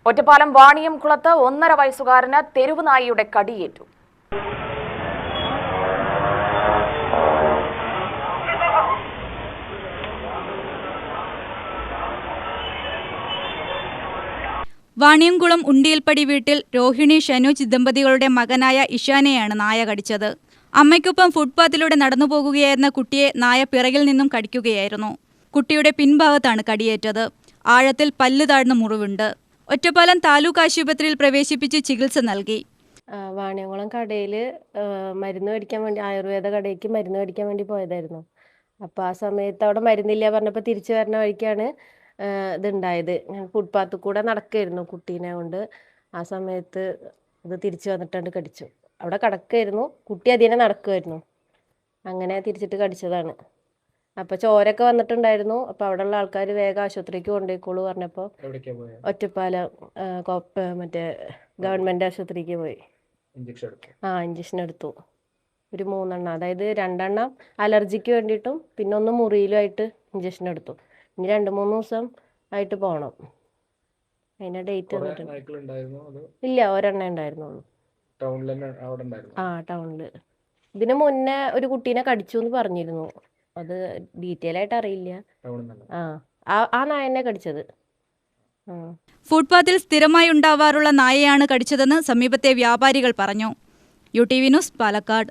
ഒറ്റപ്പാലം വാണിയംകുളത്ത് 1.5 വയസ്സുകാരന് തെരുവ് നായയുടെ കടിയേറ്റു. വാണിയംകുളം ഉണ്ടിയൽപ്പടി വീട്ടിൽ രോഹിണി ഷനുജ് ദമ്പതികളുടെ മകനായ ഇഷാനെയാണ് നായ കടിച്ചത്. അമ്മയ്ക്കൊപ്പം ഫുട്പാത്തിലൂടെ നടന്നുപോകുകയായിരുന്ന കുട്ടിയെ നായ പിറകിൽ നിന്നും കടിക്കുകയായിരുന്നു. കുട്ടിയുടെ പിൻഭാഗത്താണ് കടിയേറ്റത്. ആഴത്തിൽ പല്ല് താഴ്ന്ന മുറിവുണ്ട്. ഒറ്റപ്പാലം താലൂക്ക് ആശുപത്രിയിൽ പ്രവേശിപ്പിച്ച് ചികിത്സ നൽകി. വാണിയംകുളം കടയിൽ മരുന്ന് മേടിക്കാൻ വേണ്ടി, ആയുർവേദ കടയ്ക്ക് മരുന്ന് മേടിക്കാൻ വേണ്ടി പോയതായിരുന്നു. അപ്പോൾ ആ സമയത്ത് അവിടെ മരുന്നില്ല പറഞ്ഞപ്പോൾ തിരിച്ചു വരുന്ന വഴിക്കാണ് ഇതുണ്ടായത്. ഞാൻ ഫുട്പാത്തിൽ കൂടെ നടക്കുകയായിരുന്നു കുട്ടീനെ കൊണ്ട്. ആ സമയത്ത് ഇത് തിരിച്ചു വന്നിട്ടുണ്ട് കടിച്ചു. അവിടെ കിടക്കുകയായിരുന്നു, കുട്ടി അതിനെ നടക്കുമായിരുന്നു. അങ്ങനെ തിരിച്ചിട്ട് കടിച്ചതാണ്. അപ്പോൾ ചോരൊക്കെ വന്നിട്ടുണ്ടായിരുന്നു. അപ്പോൾ അവിടെയുള്ള ആൾക്കാർ വേഗം ആശുപത്രിക്ക് കൊണ്ടുപോയിക്കോളൂ പറഞ്ഞപ്പോൾ ഒറ്റപ്പാലം മറ്റേ ഗവൺമെൻറ് ആശുപത്രിക്ക് പോയി. ഇഞ്ചക്ഷൻ എടുത്തു. ഒരു 3 എണ്ണം, അതായത് 2 എണ്ണം അലർജിക്ക് വേണ്ടിയിട്ടും പിന്നെ 1 മുറിയിലുമായിട്ട് ഇഞ്ചക്ഷൻ എടുത്തു. ഇനി 2-3 ദിവസം ആയിട്ട് പോകണം. അതിൻ്റെ ഡേറ്റ് ഇല്ല, ഒരെണ്ണേ ഉണ്ടായിരുന്നുള്ളൂ. ടൗണിൽ. ഇതിന് മുന്നേ ഒരു കുട്ടീനെ കടിച്ചു എന്ന് പറഞ്ഞിരുന്നു. അത് ഡീറ്റെയിൽ ആയിട്ട് അറിയില്ല. ആ നായനെ കടിച്ചത്. ഫുട്പാത്തിൽ സ്ഥിരമായി ഉണ്ടാവാറുള്ള നായയാണ് കടിച്ചതെന്ന് സമീപത്തെ വ്യാപാരികൾ പറഞ്ഞു. UTV news, Palakkad.